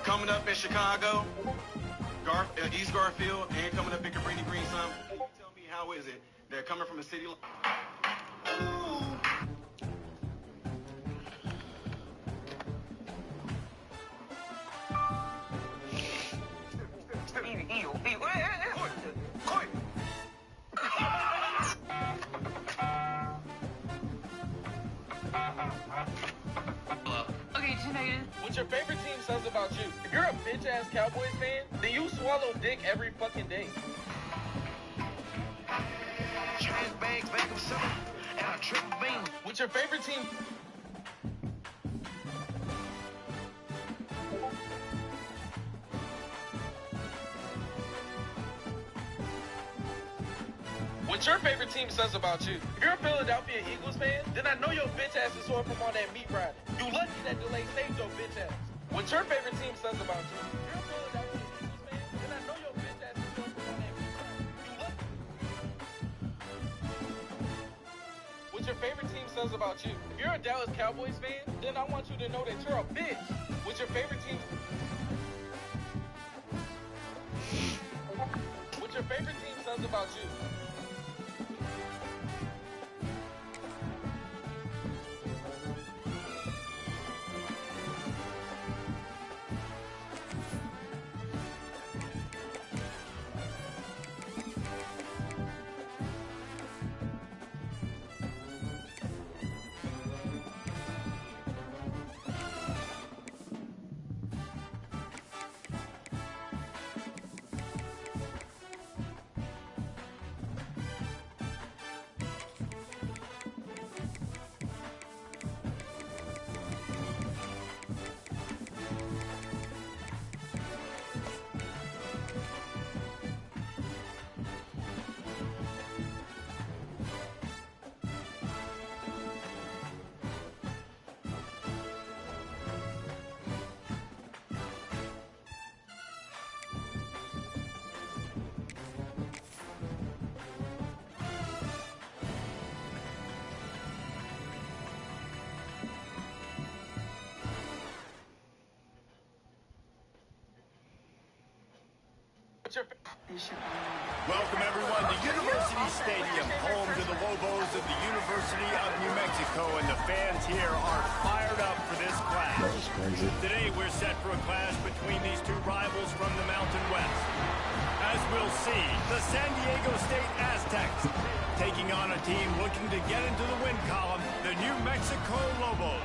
Coming up in Chicago, East Garfield, and coming up in Cabrini Green, son. Can you tell me how is it they're coming from a city like... What your favorite team says about you. If you're a bitch-ass Cowboys fan, then you swallow dick every fucking day. What's your favorite team? What your favorite team says about you. If you're a Philadelphia Eagles fan, then I know your bitch ass is sore from all that meat riding. You lucky that delay saved your bitch ass. What your favorite team says about you. If you're a Philadelphia Eagles fan, then I know your bitch ass is sore from all that meat riding. You lucky. What your favorite team says about you. If you're a Dallas Cowboys fan, then I want you to know that you're a bitch. What your favorite team... What your favorite team says about you. Welcome everyone to University Stadium, home to the Lobos of the University of New Mexico, and the fans here are fired up for this clash. Today we're set for a clash between these two rivals from the Mountain West. As we'll see, the San Diego State Aztecs taking on a team looking to get into the win column, the New Mexico Lobos.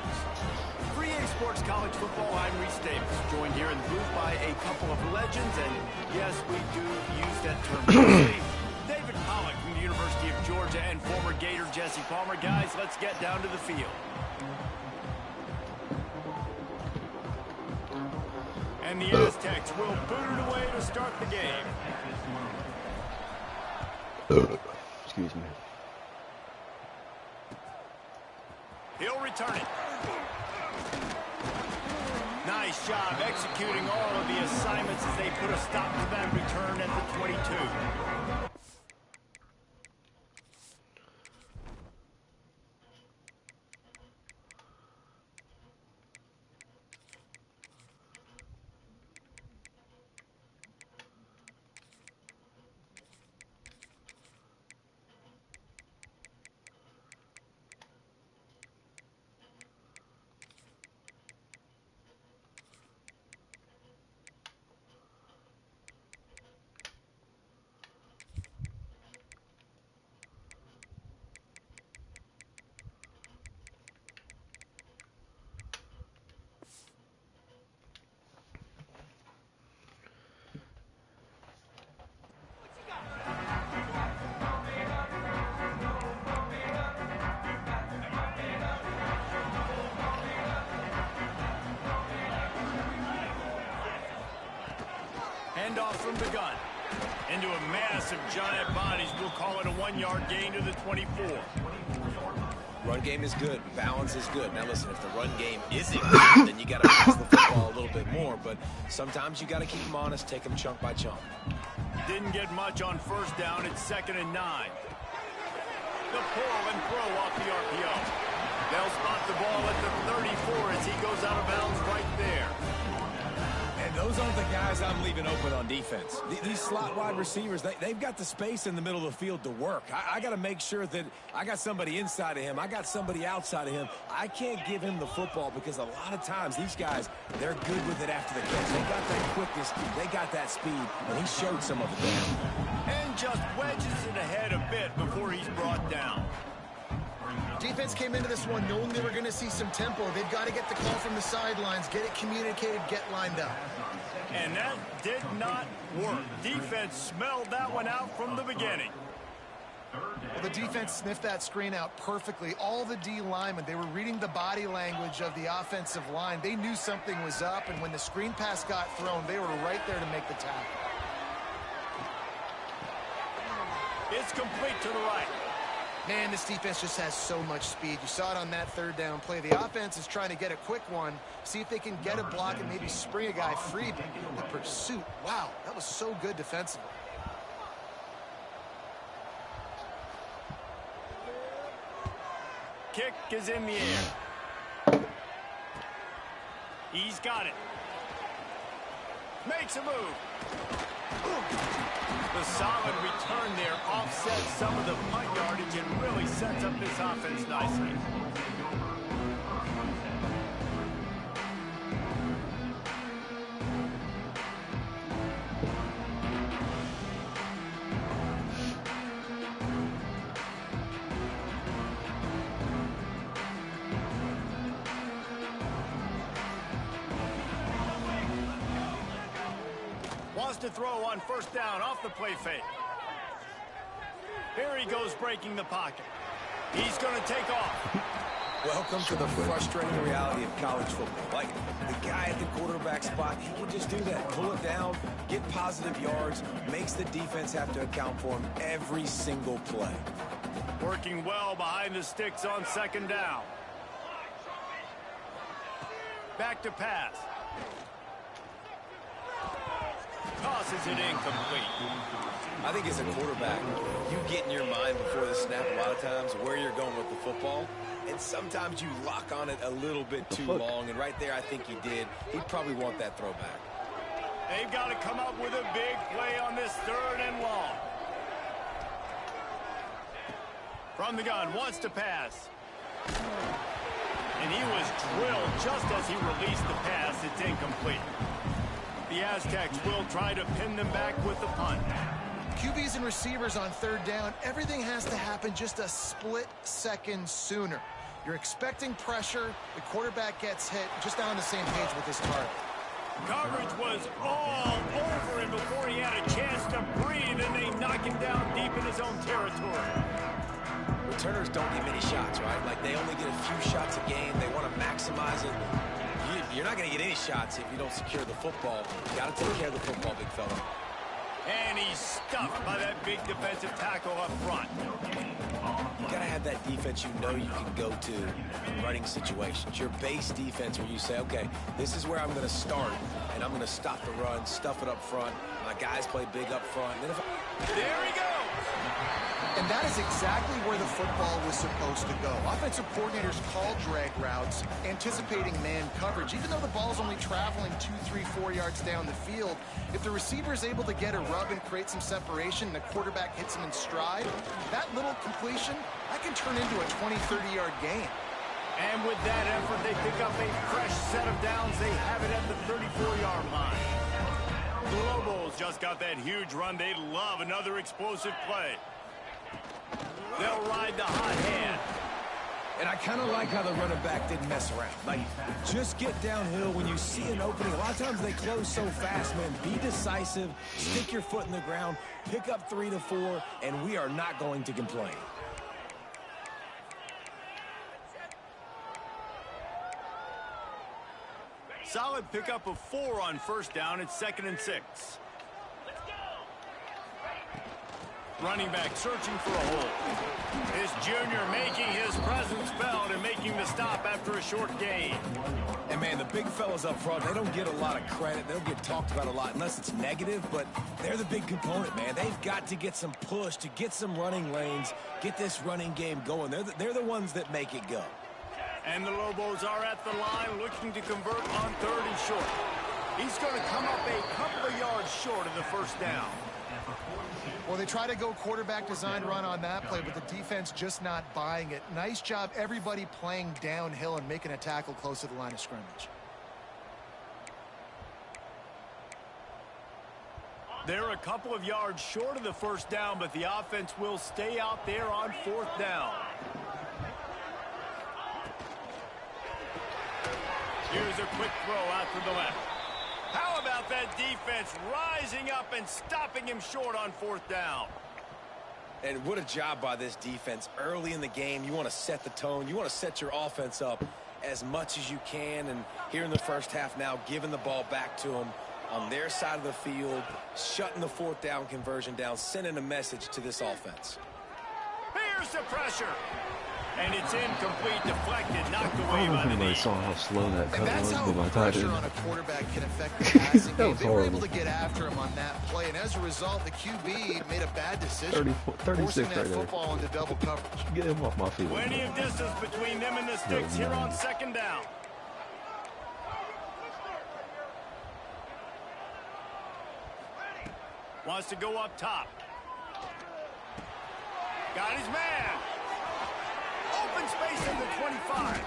3A Sports College Football, I'm Reese Davis, joined here in the booth by a couple of legends, and yes, we do use that term loosely. David Pollock from the University of Georgia and former Gator Jesse Palmer. Guys, let's get down to the field. And the Aztecs will boot it away to start the game. Excuse me. He'll return it. Nice job executing all of the assignments as they put a stop to that return at the 22. Handoff from the gun. Into a mass of giant bodies. We'll call it a 1-yard gain to the 24. Run game is good. Balance is good. Now listen, if the run game isn't good, then you got to pass the football a little bit more. But sometimes you got to keep them honest, take them chunk by chunk. Didn't get much on first down. It's 2nd and 9. The pull and throw off the RPO. They'll spot the ball at the 34 as he goes out of bounds right there. things I'm leaving open on defense. These slot wide receivers, they've got the space in the middle of the field to work. I got to make sure that I got somebody inside of him. I got somebody outside of him. I can't give him the football because a lot of times these guys, they're good with it after the catch. They got that quickness. They got that speed, and he showed some of it there. And just wedges it ahead a bit before he's brought down. Defense came into this one knowing they were going to see some tempo. They've got to get the call from the sidelines, get it communicated, get lined up. And that did not work. Defense smelled that one out from the beginning. Well, the defense sniffed that screen out perfectly. All the D linemen, they were reading the body language of the offensive line. They knew something was up, and when the screen pass got thrown, they were right there to make the tackle. It's complete to the right. Man, this defense just has so much speed. You saw it on that third down play. The offense is trying to get a quick one, see if they can get a block and maybe spring a guy free. But the pursuit, wow, that was so good defensively. Kick is in the air. He's got it. Makes a move. The solid return there offsets some of the punt yardage and really sets up this offense nicely. Wants to throw on first down off the play fake. Here he goes breaking the pocket. He's going to take off. Welcome to the frustrating reality of college football. Like, the guy at the quarterback spot, he can just do that. Pull it down, get positive yards, makes the defense have to account for him every single play. Working well behind the sticks on second down. Back to pass. Tosses it incomplete. I think as a quarterback, you get in your mind before the snap a lot of times where you're going with the football, and sometimes you lock on it a little bit too long, and right there I think he did. He'd probably want that throwback. They've got to come up with a big play on this third and long. From the gun, wants to pass. And he was drilled just as he released the pass. It's incomplete. The Aztecs will try to pin them back with the punt. QBs and receivers on third down, everything has to happen just a split second sooner. You're expecting pressure, the quarterback gets hit, just not on the same page with his target. Coverage was all over him before he had a chance to breathe, and they knock him down deep in his own territory. Returners don't get many shots, right? Like, they only get a few shots a game. They want to maximize it. You're not going to get any shots if you don't secure the football. You got to take care of the football, big fella. And he's stuffed by that big defensive tackle up front. You got to have that defense you know you can go to in running situations. Your base defense where you say, okay, this is where I'm going to start, and I'm going to stop the run, stuff it up front. My guys play big up front. And then there he goes. And that is exactly where the football was supposed to go. Offensive coordinators call drag routes, anticipating man coverage. Even though the ball's only traveling 2, 3, 4 yards down the field, if the receiver is able to get a rub and create some separation and the quarterback hits him in stride, that little completion, that can turn into a 20, 30-yard gain. And with that effort, they pick up a fresh set of downs. They have it at the 34-yard line. The Lobos just got that huge run. They love another explosive play. They'll ride the hot hand. And I kind of like how the running back didn't mess around. Like, just get downhill when you see an opening. A lot of times they close so fast, man. Be decisive, stick your foot in the ground, pick up 3 to 4, and we are not going to complain. Solid pickup of 4 on first down. It's 2nd and 6. Running back searching for a hole. This junior making his presence felt and making the stop after a short gain. And, man, the big fellas up front, they don't get a lot of credit. They don't get talked about a lot unless it's negative, but they're the big component, man. They've got to get some push, to get some running lanes, get this running game going. They're the ones that make it go. And the Lobos are at the line looking to convert on 3rd and short. He's going to come up a couple of yards short of the first down. Well, they try to go quarterback design run on that play, but the defense just not buying it. Nice job, everybody playing downhill and making a tackle close to the line of scrimmage. They're a couple of yards short of the first down, but the offense will stay out there on 4th down. Here's a quick throw out to the left. How about that defense rising up and stopping him short on 4th down? And what a job by this defense. Early in the game, you want to set the tone. You want to set your offense up as much as you can. And here in the first half now, giving the ball back to them on their side of the field, shutting the 4th down conversion down, sending a message to this offense. Here's the pressure. And it's incomplete, deflected, knocked away I don't know by if the anybody knee. saw how slow that cut That's was, how but my tie pressure did. on a quarterback can affect the passing That game. was They were able horrible. to get after him on that play, and as a result, the QB made a bad decision. 36 forcing right that there. football into double coverage. Get him off my field. Plenty of distance between them and the sticks here on 2nd down. Wants to go up top. Got his man. Open space in the 25.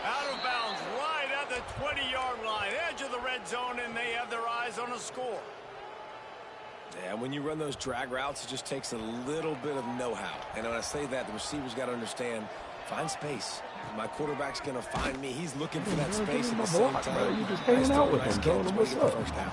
Out of bounds right at the 20-yard line. Edge of the red zone, and they have their eyes on a score. Yeah, when you run those drag routes, it just takes a little bit of know-how. And when I say that, the receivers got to understand, find space. My quarterback's going to find me. He's looking for that space at the same time. You just hanging out with him, telling him what's up. First half.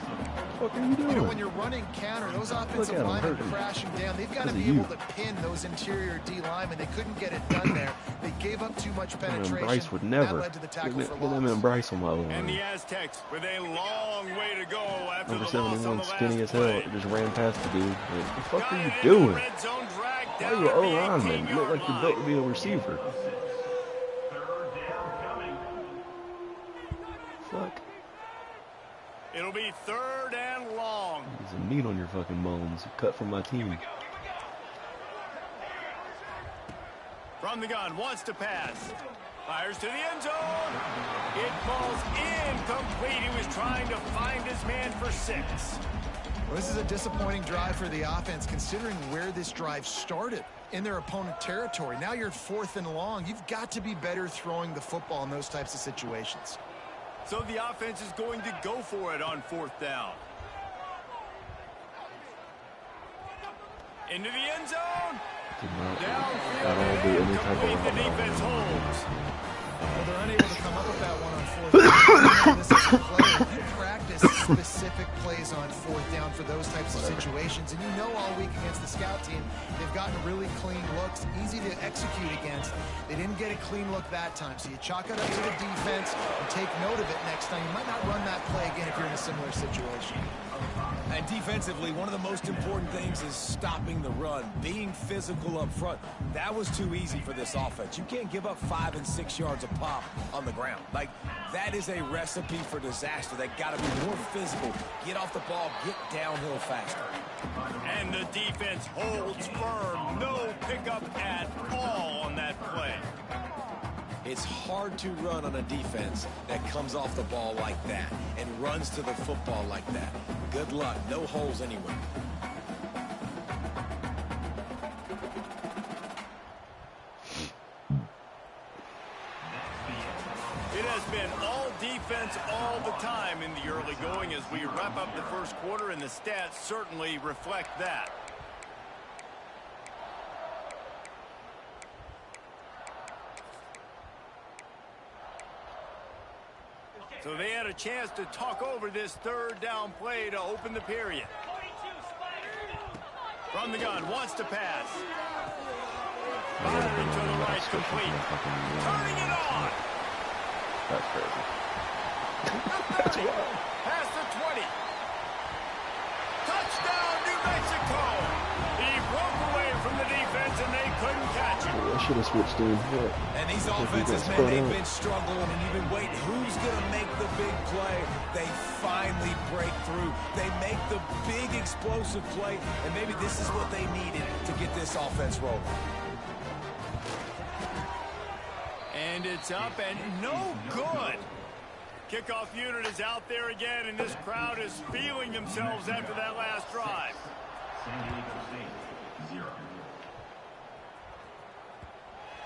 What are you doing? You know, when you're running counter, those offensive at him, linemen hurting. crashing down. They've got to Because be of able you. to pin those interior D linemen. They couldn't get it done there. They gave up too much penetration. Bryce would That never. led to the tackle Get for them loss. and Bryce on my other And line. the Aztecs with a long way to go after Number the loss on 71, the skinny last as hell. play. Just ran past the dude. Like, what the fuck Got are it you into the doing? red zone, dragged Why down are you at an the O-lineman? You look 18-yard like you're line. built to be a receiver. Fuck. It'll be 3rd and long. There's a meat on your fucking bones. Cut from my team. From the gun, wants to pass. Fires to the end zone. It falls incomplete. He was trying to find his man for 6. Well, this is a disappointing drive for the offense, considering where this drive started, in their opponent territory. Now you're at 4th and long. You've got to be better throwing the football in those types of situations. So the offense is going to go for it on 4th down. Into the end zone. Did not Downfield at all do and any type of incomplete. The route. defense holds. Well, they're unable to come up with that one on 4th down. This is a player. You practice specific plays on 4th down for those types of situations. And you know all week against the scout team, they've gotten really clean looks, easy to execute against. They didn't get a clean look that time. So you chalk it up to the defense and take note of it next time. You might not run that play again if you're in a similar situation. And defensively, one of the most important things is stopping the run, being physical up front. That was too easy for this offense. You can't give up 5 and 6 yards a pop on the ground. Like, that is a recipe for disaster. They got to be more physical, get off the ball, get downhill faster. And the defense holds firm. No pickup at all on that play. It's hard to run on a defense that comes off the ball like that and runs to the football like that. Good luck. No holes anywhere. It has been all defense all the time in the early going as we wrap up the first quarter, and the stats certainly reflect that. So they had a chance to talk over this 3rd down play to open the period. From the gun, wants to pass. Firing to the right, complete. Turning it on. That's crazy. That's wild. Past the 20. Touchdown, New Mexico. He broke away from the defense, and they couldn't catch him. I should have switched to him. And these offenses, man, they've been struggling, and you've been waiting. Who's going to make the big play? They finally break through. They make the big explosive play, and maybe this is what they needed to get this offense rolling. And it's up and no good. Kickoff unit is out there again, and this crowd is feeling themselves after that last drive.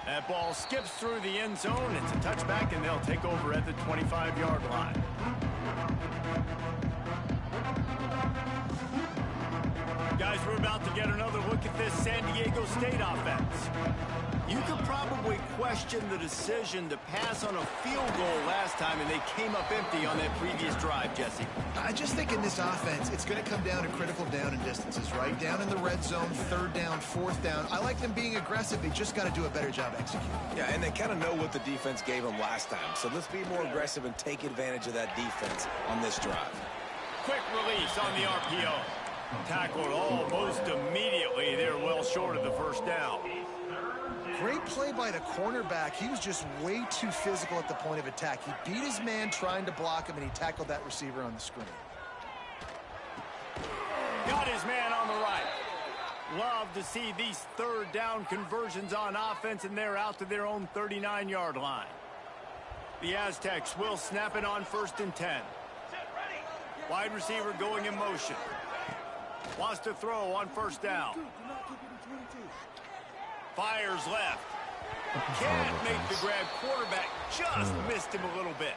That ball skips through the end zone. It's a touchback, and they'll take over at the 25-yard line. Guys, we're about to get another look at this San Diego State offense. You could probably question the decision to pass on a field goal last time, and they came up empty on that previous drive, Jesse. I just think in this offense, it's going to come down to critical down and distances, right? Down in the red zone, third down, fourth down. I like them being aggressive. They just got to do a better job executing. Yeah, and they kind of know what the defense gave them last time. So let's be more aggressive and take advantage of that defense on this drive. Quick release on the RPO. Tackled almost immediately. They're well short of the first down. Great play by the cornerback. He was just way too physical at the point of attack. He beat his man trying to block him, and he tackled that receiver on the screen. Got his man on the right. Love to see these third down conversions on offense, and they're out to their own 39-yard line. The Aztecs will snap it on 1st and 10. Wide receiver going in motion. Wants to throw on 1st down. Fires left. Can't make the grab. Quarterback just missed him a little bit.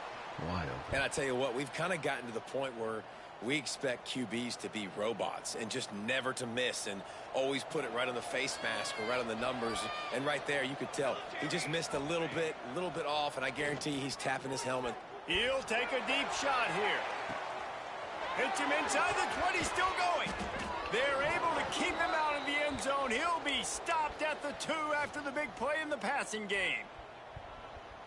Wild. And I tell you what, we've kind of gotten to the point where we expect QBs to be robots and just never to miss and always put it right on the face mask or right on the numbers. And right there, you could tell he just missed a little bit off, and I guarantee he's tapping his helmet. He'll take a deep shot here. Hits him inside the 20, still going. They're able to keep him out of the end zone. He'll be stopped at the 2 after the big play in the passing game.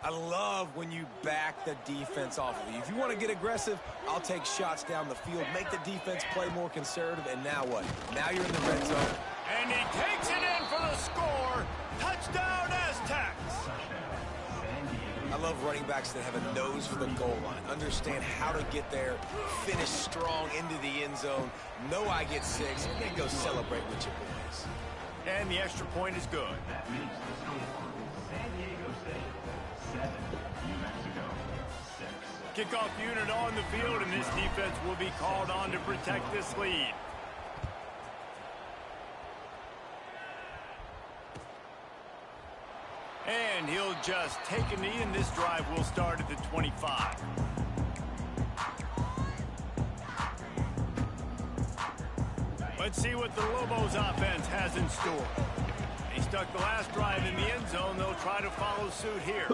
I love when you back the defense off of you. If you want to get aggressive, I'll take shots down the field, make the defense play more conservative, and now what? Now you're in the red zone. And he takes it in for the score. Touchdown, Aztecs. I love running backs that have a nose for the goal line, understand how to get there, finish strong into the end zone, know I get 6, and then go celebrate with your boys. And the extra point is good. Kickoff unit on the field, and this defense will be called on to protect this lead. And he'll just take a knee, and this drive will start at the 25. Let's see what the Lobos offense has in store. They stuck the last drive in the end zone. They'll try to follow suit here.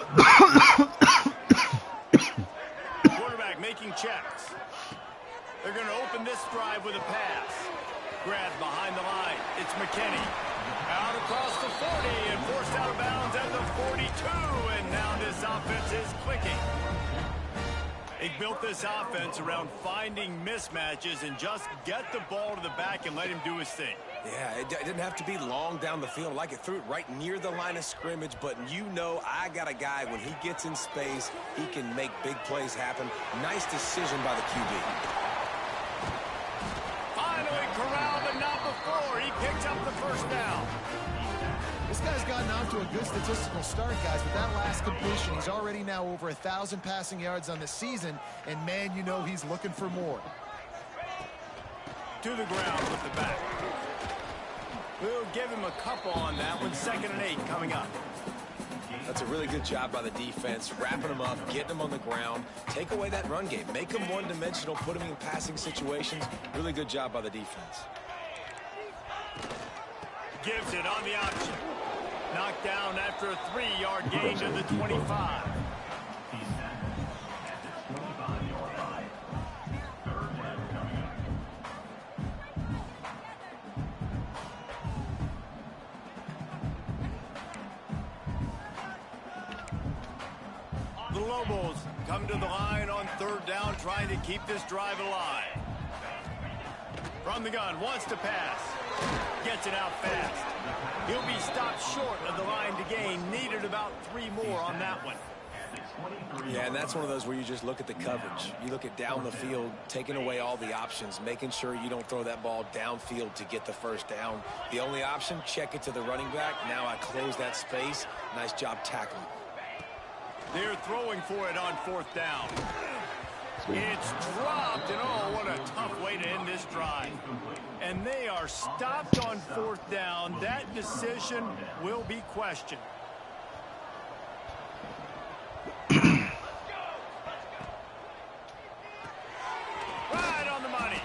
Quarterback making checks. They're going to open this drive with a pass. Grabbed behind the line. It's McKinney. Out across the 40 and forced out of bounds at the 42. And now this offense is clicking. They built this offense around finding mismatches and just get the ball to the back and let him do his thing. Yeah, it didn't have to be long down the field. Like it threw it right near the line of scrimmage, but you know I got a guy, when he gets in space, he can make big plays happen. Nice decision by the QB. Finally corralled, but not before. He picks up the first down. This guy's gotten off to a good statistical start, guys. With that last completion, he's already now over 1,000 passing yards on the season, and man, you know he's looking for more. To the ground with the back. We'll give him a couple on that one. 2nd and 8 coming up. That's a really good job by the defense, wrapping them up, getting them on the ground. Take away that run game. Make them one-dimensional, put them in passing situations. Really good job by the defense. Gives it on the option. Knocked down after a 3-yard gain to the 25. The Lobos come to the line on 3rd down, trying to keep this drive alive. From the gun, wants to pass. Gets it out fast. He'll be stopped short of the line to gain. Needed about 3 more on that one. Yeah, and that's one of those where you just look at the coverage. You look at down the field, taking away all the options, making sure you don't throw that ball downfield to get the first down. The only option, check it to the running back. Now I close that space. Nice job tackling. They're throwing for it on 4th down. It's dropped, and oh, what a tough way to end this drive. And they are stopped on 4th down. That decision will be questioned. Right on the money.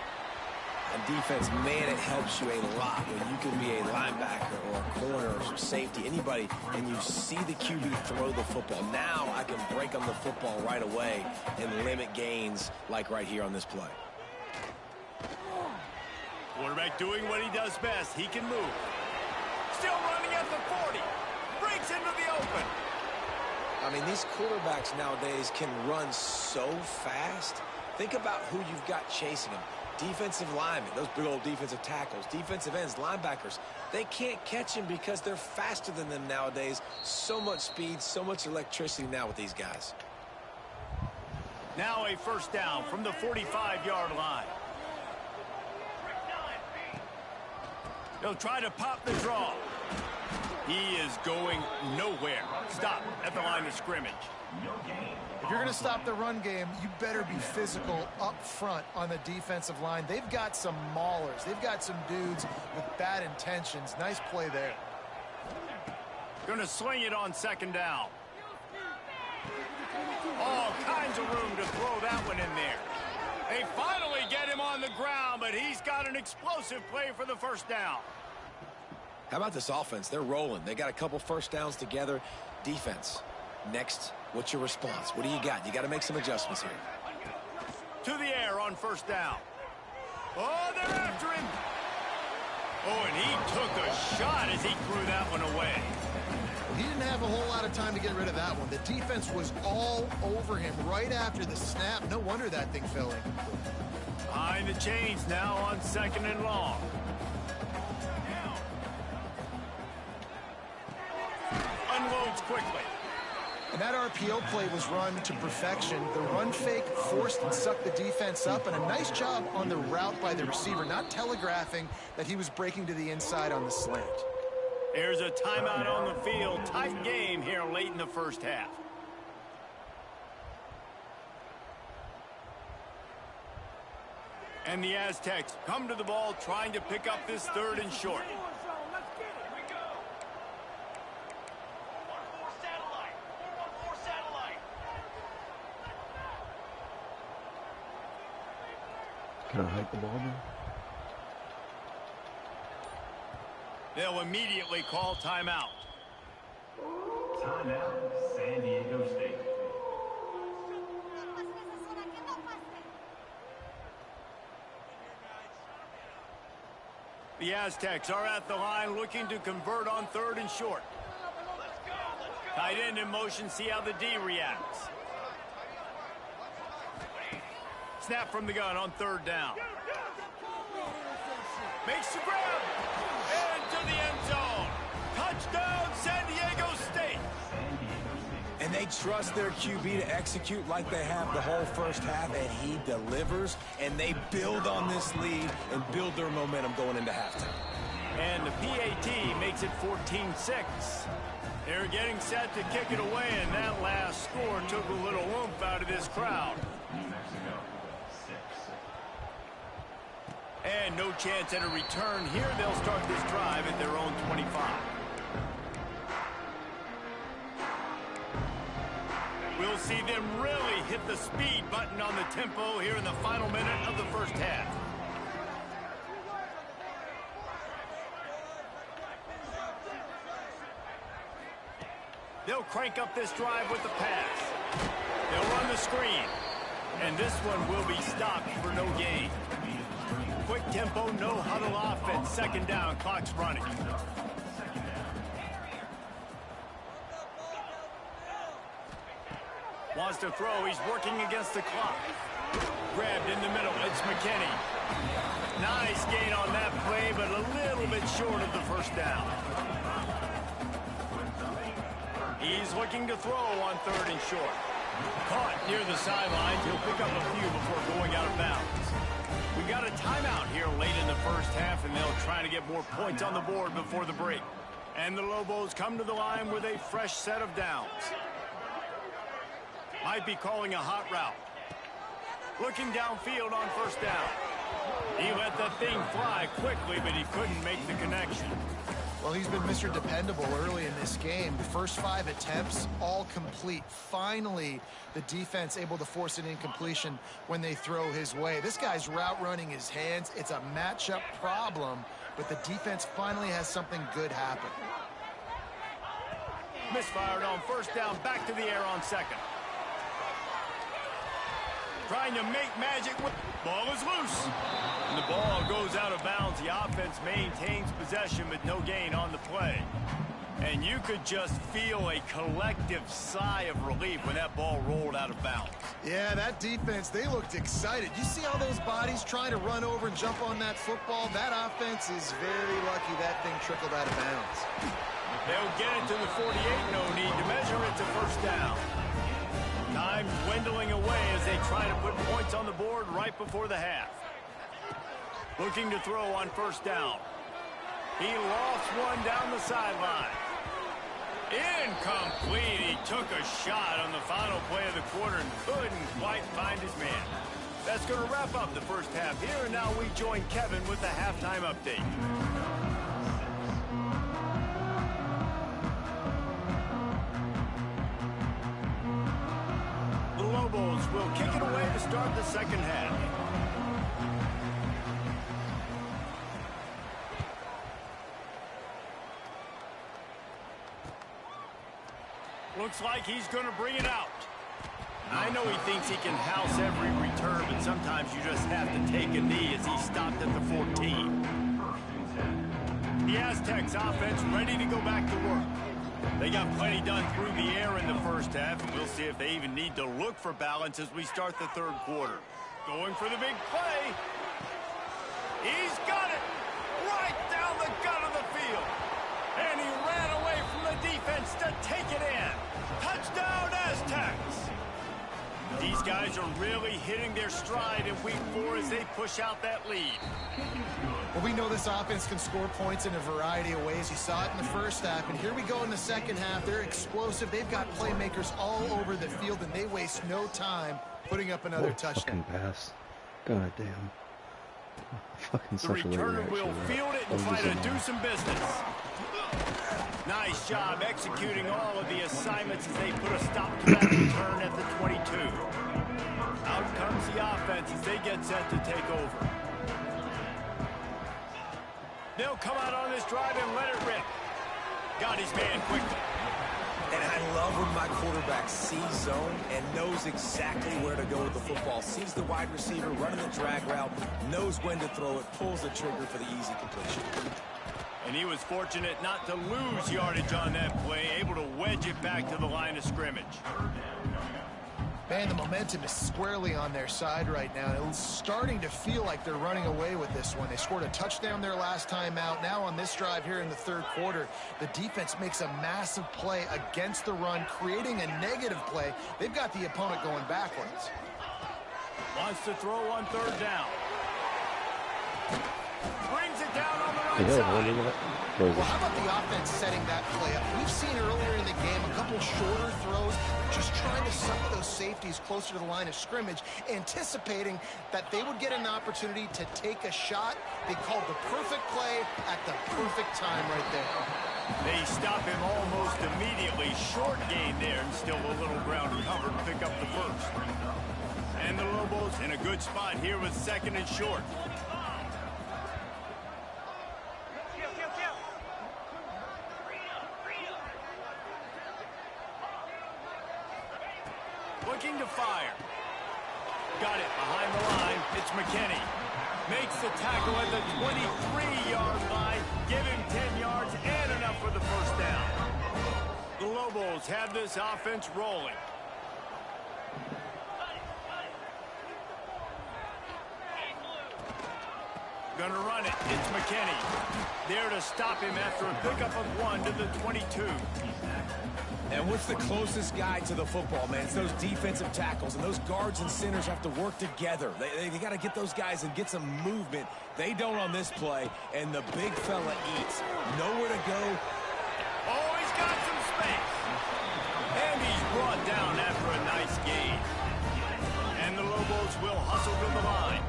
On defense, man, it helps you a lot when you can be a linebacker or a corner or safety, anybody, and you see the QB throw the football. Now I can break on the football right away and limit gains like right here on this play. Quarterback doing what he does best. He can move. Still running at the 40. Breaks into the open. I mean, these quarterbacks nowadays can run so fast. Think about who you've got chasing them. Defensive linemen, those big old defensive tackles, defensive ends, linebackers. They can't catch him because they're faster than them nowadays. So much speed, so much electricity now with these guys. Now a 1st down from the 45-yard line. They'll try to pop the draw. He is going nowhere. Stop at the line of scrimmage. If you're going to stop the run game, you better be physical up front on the defensive line. They've got some maulers. They've got some dudes with bad intentions. Nice play there. Going to sling it on 2nd down. All kinds of room to throw that one in there. They finally get him on the ground, but he's got an explosive play for the 1st down. How about this offense? They're rolling. They got a couple 1st downs together. Defense. Next, what's your response? What do you got? You got to make some adjustments here. To the air on 1st down. Oh, they're after him. Oh, and he took a shot as he threw that one away. He didn't have a whole lot of time to get rid of that one. The defense was all over him right after the snap. No wonder that thing fell in. Behind the chains now on 2nd and long. Unloads quickly. And that RPO play was run to perfection. The run fake forced and sucked the defense up, and a nice job on the route by the receiver, not telegraphing that he was breaking to the inside on the slant. There's a timeout on the field. Tight game here late in the 1st half. And the Aztecs come to the ball trying to pick up this 3rd and short. Can I hike the ball now? They'll immediately call timeout. Timeout, San Diego State. The Aztecs are at the line looking to convert on 3rd and short. Tight end in motion, see how the D reacts. Snap from the gun on 3rd down. Makes the grab. Into the end zone. Touchdown, San Diego State. And they trust their QB to execute like they have the whole 1st half, and he delivers, and they build on this lead and build their momentum going into halftime. And the PAT makes it 14-6. They're getting set to kick it away, and that last score took a little oomph out of this crowd. And no chance at a return here. They'll start this drive at their own 25. We'll see them really hit the speed button on the tempo here in the final minute of the 1st half. They'll crank up this drive with the pass. They'll run the screen. And this one will be stopped for no gain. Quick tempo, no huddle offense. 2nd down, clock's running. Wants to throw, he's working against the clock. Grabbed in the middle, it's McKinney. Nice gain on that play, but a little bit short of the 1st down. He's looking to throw on 3rd and short. Caught near the sidelines, he'll pick up a few before going out of bounds. We got a timeout here late in the 1st half, and they'll try to get more points on the board before the break. And the Lobos come to the line with a fresh set of downs. Might be calling a hot route. Looking downfield on first down. He let that thing fly quickly, but he couldn't make the connection. Well, he's been Mr. Dependable early in this game. The first 5 attempts, all complete. Finally, the defense able to force an incompletion when they throw his way. This guy's route running his hands. It's a matchup problem, but the defense finally has something good happen. Misfired on first down, back to the air on second. Trying to make magic. Ball is loose. And the ball goes out of bounds. The offense maintains possession, but no gain on the play. And you could just feel a collective sigh of relief when that ball rolled out of bounds. Yeah, that defense, they looked excited. You see all those bodies trying to run over and jump on that football? That offense is very lucky that thing trickled out of bounds. They'll get it to the 48. No need to measure it to first down. Time dwindling away as they try to put points on the board right before the half. Looking to throw on first down. He lost one down the sideline. Incomplete. He took a shot on the final play of the quarter and couldn't quite find his man. That's going to wrap up the first half here, and now we join Kevin with the halftime update. The Lobos will kick it away to start the second half. Looks like he's going to bring it out. I know he thinks he can house every return, but sometimes you just have to take a knee as he stopped at the 14. The Aztecs offense ready to go back to work. They got plenty done through the air in the first half, and we'll see if they even need to look for balance as we start the third quarter. Going for the big play. He's got it right down the gut of the field. And he ran away from the defense to take it in. Touchdown, Aztecs! These guys are really hitting their stride in week 4 as they push out that lead. Well, we know this offense can score points in a variety of ways. You saw it in the first half, and here we go in the second half. They're explosive. They've got playmakers all over the field, and they waste no time putting up another touchdown. Fucking pass. God damn. Fucking The such a late returner will reaction. field it and try to do some business. Nice job executing all of the assignments as they put a stop to that return at the 22. Out comes the offense as they get set to take over. They'll come out on this drive and let it rip. Got his man quickly. And I love when my quarterback sees zone and knows exactly where to go with the football. Sees the wide receiver running the drag route, knows when to throw it, pulls the trigger for the easy completion. And he was fortunate not to lose yardage on that play, able to wedge it back to the line of scrimmage. Man, the momentum is squarely on their side right now. It's starting to feel like they're running away with this one. They scored a touchdown their last time out. Now on this drive here in the third quarter, the defense makes a massive play against the run, creating a negative play. They've got the opponent going backwards. Wants to throw on third down. Brings it down on the right Yeah, side. Well, how about the offense setting that play up? We've seen earlier in the game a couple shorter throws, just trying to suck those safeties closer to the line of scrimmage, anticipating that they would get an opportunity to take a shot. They called the perfect play at the perfect time right there. They stop him almost immediately. Short gain there, and still a little ground covered to pick up the first. And the Lobos in a good spot here with second and short. Looking to fire. Got it behind the line. It's McKinney. Makes the tackle at the 23-yard line. Give him 10 yards and enough for the first down. The Lobos have this offense rolling. Gonna run it. It's McKinney. There to stop him after a pickup of 1 to the 22. And what's the closest guy to the football, man? It's those defensive tackles, and those guards and centers have to work together. They got to get those guys and get some movement. They don't on this play, and the big fella eats. Nowhere to go. Oh, he's got some space. And he's brought down after a nice gain. And the Lobos will hustle to the line.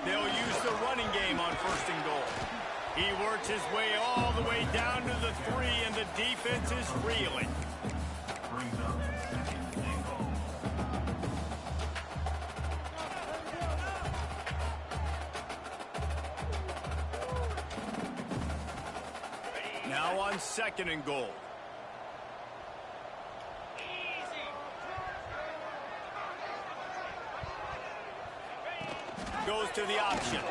They'll use the running game on 1st and goal. He works his way all the way down to the 3, and the defense is reeling. Brings up 2nd and goal. Now on 2nd and goal. Goes to the option.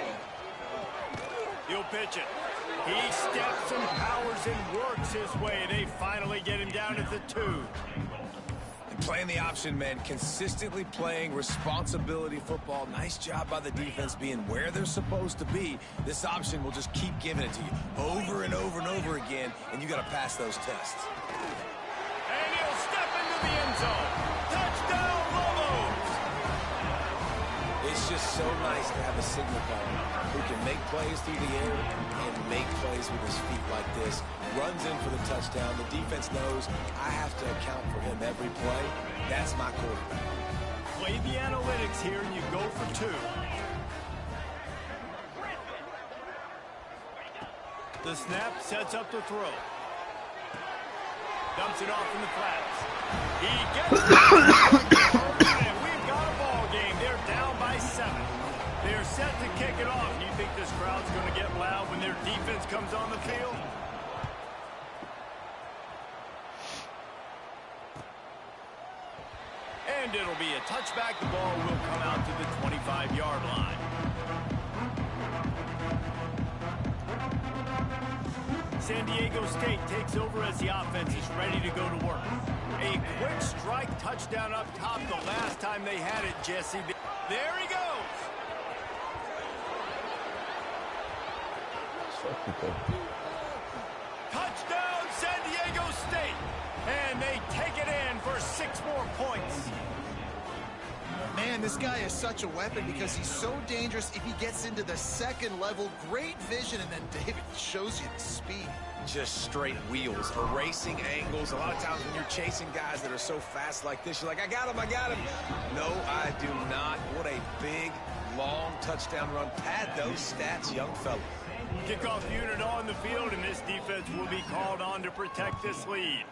He'll pitch it. He steps and powers and works his way. They finally get him down at the 2. Playing the option, man, consistently playing responsibility football. Nice job by the defense being where they're supposed to be. This option will just keep giving it to you over and over and over again, and you got to pass those tests. And he'll step into the end zone. Touchdown, Lobos! It's just so nice to have a signal caller who can make plays through the air and make plays with his feet like this. Runs in for the touchdown. The defense knows I have to account for him every play. That's my quarterback. Play the analytics here, and you go for 2. The snap sets up the throw. Dumps it off in the flats. He gets it. And we've got a ball game. They're down by 7. They're set to kick it off. You think this crowd's going to get loud when their defense comes on the field? And it'll be a touchback. The ball will come out to the 25-yard line. San Diego State takes over as the offense is ready to go to work. A quick strike touchdown up top the last time they had it, Jesse. There he goes. Touchdown, San Diego State. And they take it in for 6 more points. Man, this guy is such a weapon because he's so dangerous if he gets into the 2nd level. Great vision, and then David shows you the speed. Just straight wheels, erasing angles. A lot of times when you're chasing guys that are so fast like this, you're like, I got him, I got him. No, I do not. What a big, long touchdown run. Pad those stats, young fella. Kickoff unit on the field, and this defense will be called on to protect this lead.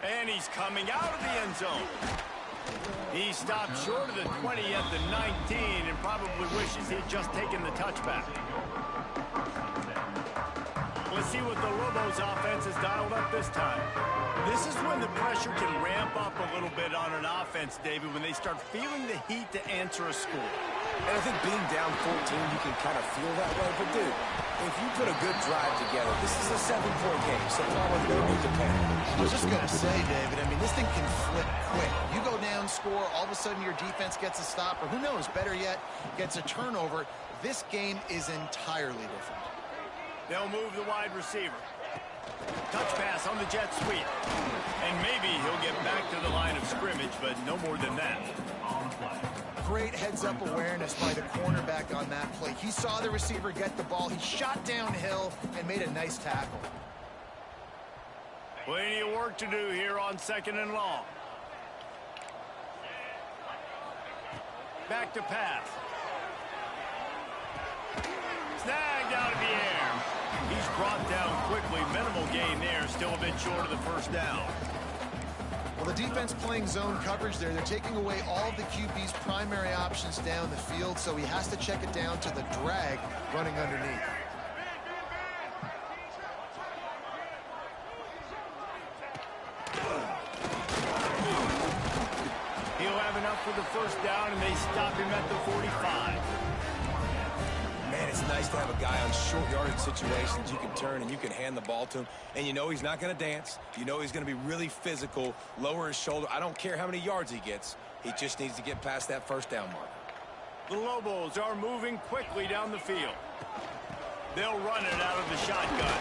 And he's coming out of the end zone. He stopped short of the 20 at the 19 and probably wishes he had just taken the touchback. Let's see what the Lobos offense has dialed up this time. This is when the pressure can ramp up a little bit on an offense, David, when they start feeling the heat to answer a score. And I think being down 14, you can kind of feel that way. But, dude, if you put a good drive together, this is a 7-point game, so Palmer, no need to panic. I was just going to say, David, I mean, this thing can flip quick. You go down, score, all of a sudden your defense gets a stop, or who knows, better yet, gets a turnover. This game is entirely different. They'll move the wide receiver. Touch pass on the jet sweep. And maybe he'll get back to the line of scrimmage, but no more than that. Great heads-up awareness by the cornerback on that play. He saw the receiver get the ball. He shot downhill and made a nice tackle. Plenty of work to do here on 2nd and long. Back to pass. Snagged out of the air. He's brought down quickly. Minimal gain there. Still a bit short of the 1st down. Well, the defense playing zone coverage there. They're taking away all of the QB's primary options down the field, so he has to check it down to the drag running underneath. He'll have enough for the 1st down, and they stop him at the 45. Man, it's nice to have a guy on short yardage situations you can turn and you can hand the ball to him. And you know he's not going to dance. You know he's going to be really physical, lower his shoulder. I don't care how many yards he gets. He just needs to get past that 1st down mark. The Lobos are moving quickly down the field. They'll run it out of the shotgun.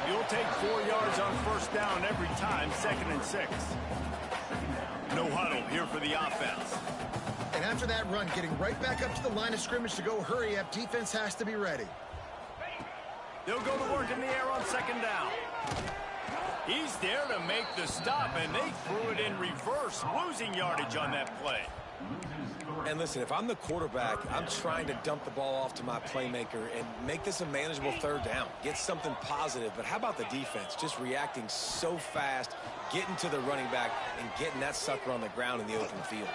You'll take 4 yards on 1st down every time, 2nd and 6. No huddle here for the offense. And after that run, getting right back up to the line of scrimmage to go hurry up, defense has to be ready. They'll go to work in the air on second down. He's there to make the stop, and they threw it in reverse, losing yardage on that play. And listen, if I'm the quarterback, I'm trying to dump the ball off to my playmaker and make this a manageable third down. Get something positive. But how about the defense? Just reacting so fast, getting to the running back, and getting that sucker on the ground in the open field.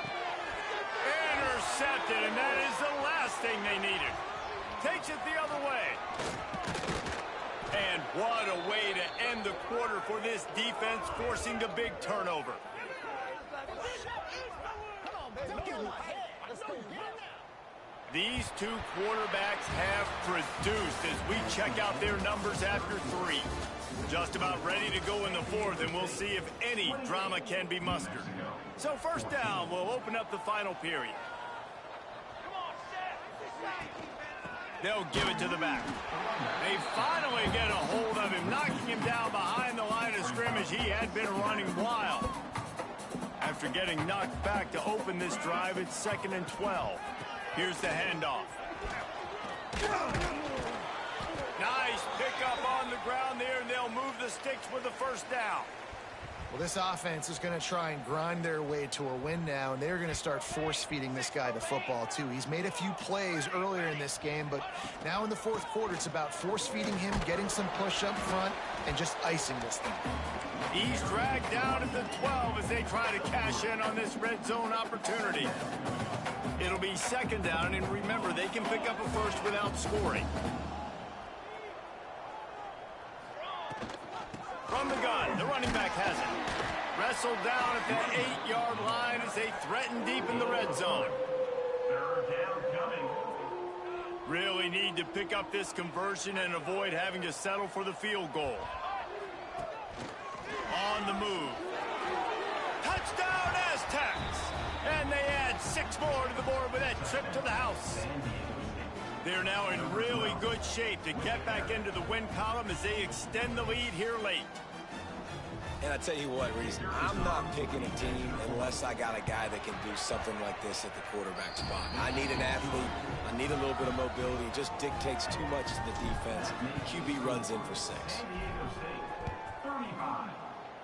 Intercepted, and that is the last thing they needed. Takes it the other way. And what a way to end the quarter for this defense, forcing the big turnover. These two quarterbacks have produced as we check out their numbers after 3. Just about ready to go in the 4th, and we'll see if any drama can be mustered. So first down, we'll open up the final period. They'll give it to the back. They finally get a hold of him, knocking him down behind the line of scrimmage. He had been running wild. After getting knocked back to open this drive, it's 2nd and 12. Here's the handoff. Nice pickup on the ground there, and they'll move the sticks with the first down. Well, this offense is going to try and grind their way to a win now, and they're going to start force-feeding this guy the football, too. He's made a few plays earlier in this game, but now in the 4th quarter, it's about force-feeding him, getting some push up front, and just icing this thing. He's dragged down at the 12 as they try to cash in on this red zone opportunity. It'll be 2nd down, and remember, they can pick up a first without scoring. From the gun, the running back has it. Wrestled down at that 8-yard line as they threaten deep in the red zone. Third down coming. Really need to pick up this conversion and avoid having to settle for the field goal. On the move. Touchdown Aztecs! And they add 6 more to the board with that trip to the house. They're now in really good shape to get back into the win column as they extend the lead here late. And I tell you what, Reese, I'm not picking a team unless I got a guy that can do something like this at the quarterback spot. I need an athlete. I need a little bit of mobility. It just dictates too much to the defense. QB runs in for 6. San Diego State, 35.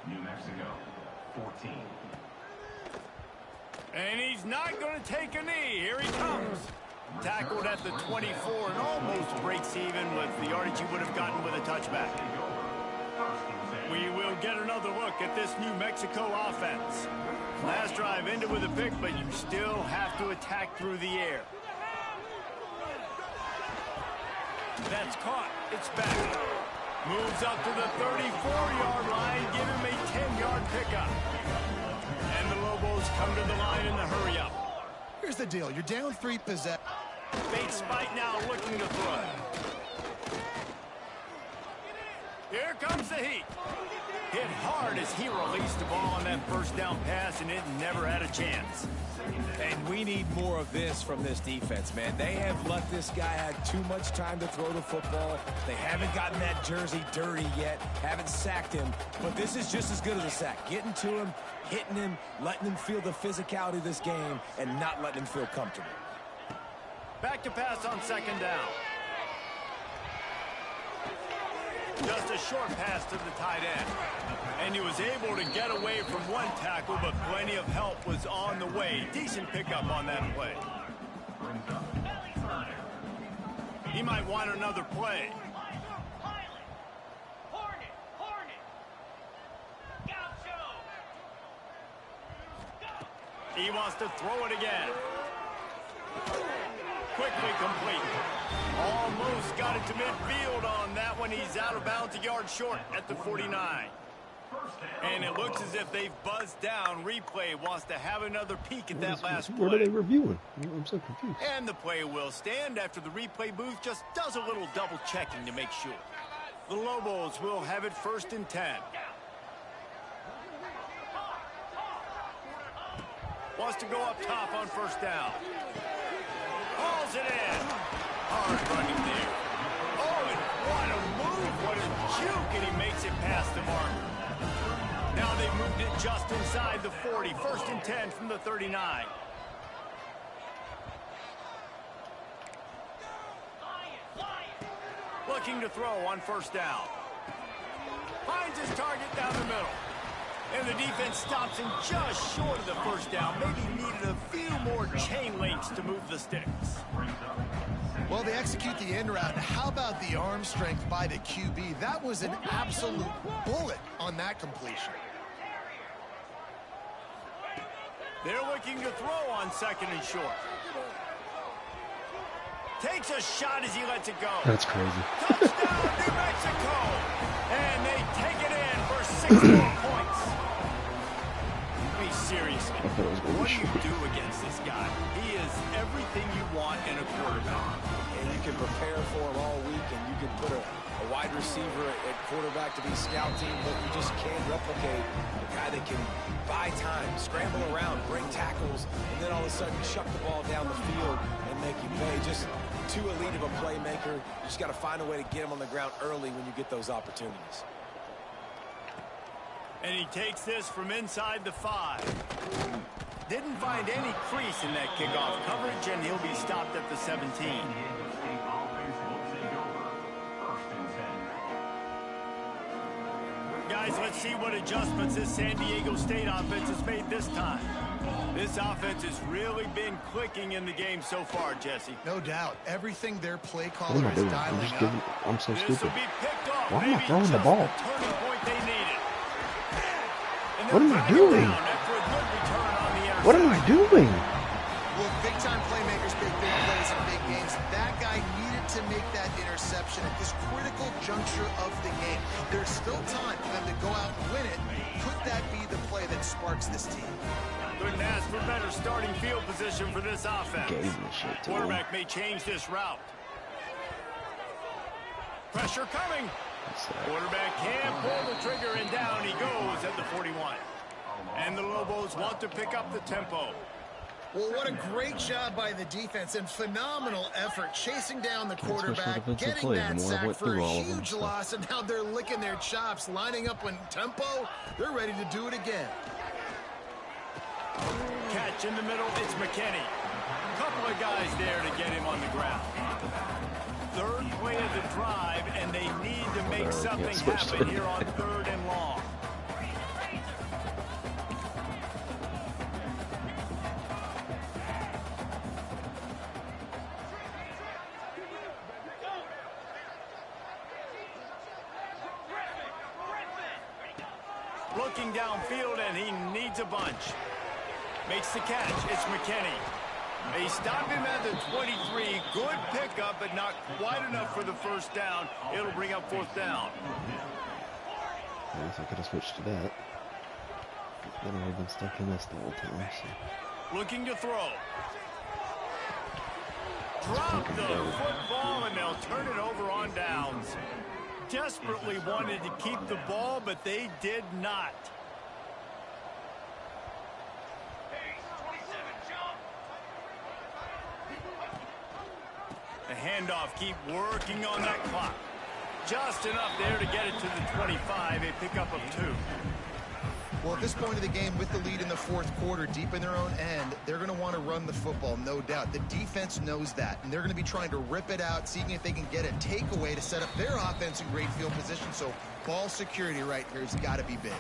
New Mexico, 14. And he's not going to take a knee. Here he comes. Tackled at the 24 and almost breaks even with the yardage he would have gotten with a touchback. We will get another look at this New Mexico offense. Last drive ended with a pick, but you still have to attack through the air. That's caught. It's back. Moves up to the 34-yard line. Give him a 10-yard pickup. And the Lobos come to the line in the hurry-up. Here's the deal. You're down 3 possessions. Bait Spite now looking to throw. Here comes the heat. Hit hard as he released the ball on that first down pass, and it never had a chance. And we need more of this from this defense, man. They have let this guy have too much time to throw the football. They haven't gotten that jersey dirty yet, haven't sacked him. But this is just as good as a sack. Getting to him, hitting him, letting him feel the physicality of this game, and not letting him feel comfortable. Back to pass on second down. Just a short pass to the tight end. And he was able to get away from one tackle, but plenty of help was on the way. Decent pickup on that play. He might want another play. He wants to throw it again. Quickly complete. Almost got it to midfield on that one. He's out of bounds, a yard short at the 49. And it looks as if they've buzzed down. Replay wants to have another peek at that last play. What are they reviewing? I'm so confused. And the play will stand after the replay booth just does a little double checking to make sure. The Lobos will have it 1st and 10. Wants to go up top on first down. Hauls it in. Hard running there. Oh, and what a move. What a juke. And he makes it past the marker. Now they've moved it just inside the 40. 1st and 10 from the 39. looking to throw on first down. Finds his target down the middle. And the defense stops him just short of the first down. Maybe needed a few more chain links to move the sticks. Well, they execute the end route. How about the arm strength by the QB? That was an absolute bullet on that completion. They're looking to throw on second and short. Takes a shot as he lets it go. That's crazy. Touchdown, New Mexico! And they take it in for 6 more points. I mean, seriously, what do you do against this guy? He is everything you want in a quarterback. And you can prepare for him all week, and you can put a wide receiver at quarterback to be scouting, but you just can't replicate a guy that can buy time, scramble around, break tackles, and then all of a sudden chuck the ball down the field and make you pay. Just too elite of a playmaker. You just got to find a way to get him on the ground early when you get those opportunities. And he takes this from inside the 5. Didn't find any crease in that kickoff coverage, and he'll be stopped at the 17. Guys, let's see what adjustments this San Diego State offense has made this time. This offense has really been clicking in the game so far, Jesse. No doubt. Everything their play What caller am I is doing? dialing up. I'm so This stupid. will be picked off. Why am I Maybe throwing the just ball? turning point they needed. And What am I they're doing? down after a good return on the What am I doing? Well, big-time playmakers make big plays in big games. That guy needed to make that interception at this critical juncture of the game. There's still time for them to go out and win it. Could that be the play that sparks this team? Couldn't ask for better starting field position for this offense. Gave the shit to him. Quarterback may change this route. Pressure coming. Quarterback can't pull the trigger, and down he goes at the 41. And the Lobos want to pick up the tempo. Well, what a great job by the defense and phenomenal effort chasing down the quarterback, getting that sack for a huge loss, and now they're licking their chops, lining up in tempo. They're ready to do it again. Catch in the middle, it's McKinney. Couple of guys there to get him on the ground. Third play of the drive, and they need to make something happen here on 3rd and long. Looking downfield, and he needs a bunch. Makes the catch. It's McKinney. They stop him at the 23. Good pickup, but not quite enough for the first down. It'll bring up 4th down. I guess I could have switched to that. Then I would have been stuck in this the whole time. So. Looking to throw. Drop the football, and they'll turn it over on downs. Desperately wanted to keep the ball, but they did not. The handoff, keep working on that clock. Just enough there to get it to the 25, a pickup of 2. Well, at this point of the game, with the lead in the 4th quarter, deep in their own end, they're going to want to run the football, no doubt. The defense knows that, and they're going to be trying to rip it out, seeing if they can get a takeaway to set up their offense in great field position. So ball security right here has got to be big.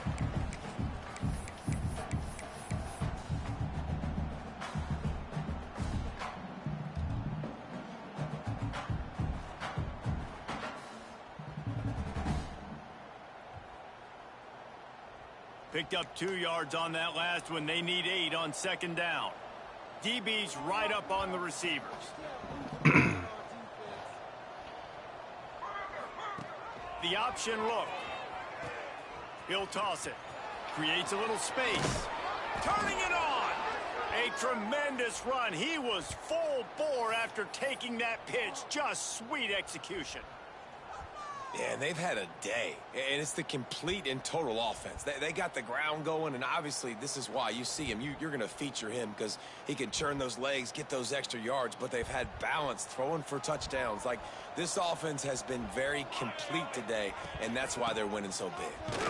Picked up 2 yards on that last one. They need 8 on 2nd down. DB's right up on the receivers. The option look. He'll toss it. Creates a little space. Turning it on. A tremendous run. He was full bore after taking that pitch. Just sweet execution. Yeah, and they've had a day, and it's the complete and total offense. They got the ground going, and obviously this is why you see him. You're going to feature him because he can churn those legs, get those extra yards, but they've had balance, throwing for touchdowns. Like, this offense has been very complete today, and that's why they're winning so big.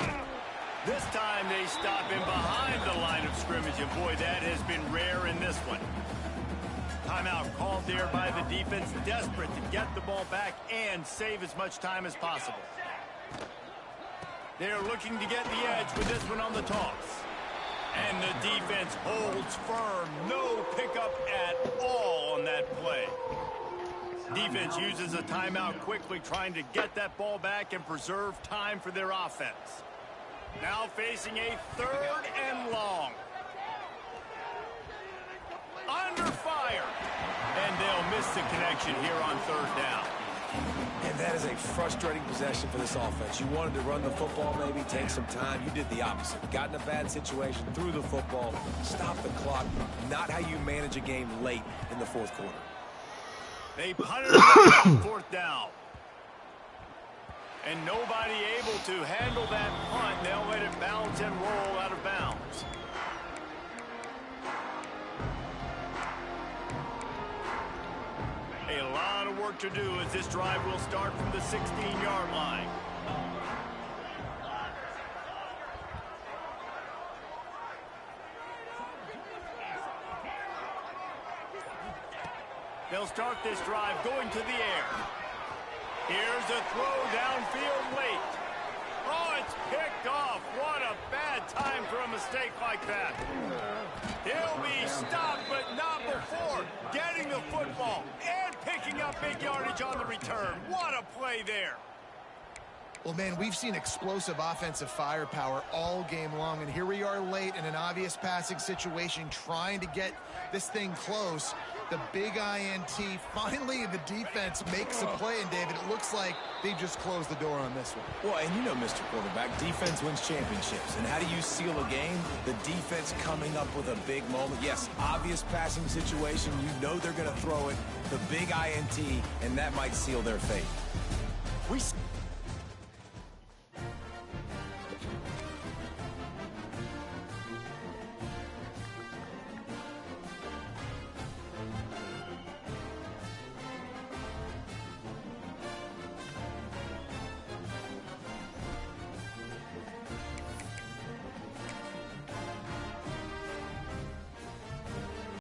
This time they stop him behind the line of scrimmage, and boy, that has been rare in this one. Timeout called there by the defense, desperate to get the ball back and save as much time as possible. They're looking to get the edge with this one on the toss. And the defense holds firm. No pickup at all on that play. Defense uses a timeout quickly, trying to get that ball back and preserve time for their offense. Now facing a 3rd and long. Under fire. And they'll miss the connection here on 3rd down. And that is a frustrating possession for this offense. You wanted to run the football, maybe take some time. You did the opposite. Got in a bad situation, threw the football, stopped the clock. Not how you manage a game late in the 4th quarter. They punted it on 4th down. And nobody able to handle that punt. They'll let it bounce and roll out of bounds. A lot of work to do as this drive will start from the 16-yard line. They'll start this drive going to the air. Here's a throw downfield late. Oh, it's picked off. What a bad time for a mistake like that. He'll be stopped, but not before getting the football and picking up big yardage on the return. What a play there. Well, man, we've seen explosive offensive firepower all game long, and here we are late in an obvious passing situation trying to get this thing close. The big INT, finally the defense makes a play, and David, it looks like they just closed the door on this one. Well, and you know, Mr. Quarterback, defense wins championships. And how do you seal a game? The defense coming up with a big moment. Yes, obvious passing situation. You know they're going to throw it. The big INT, and that might seal their fate.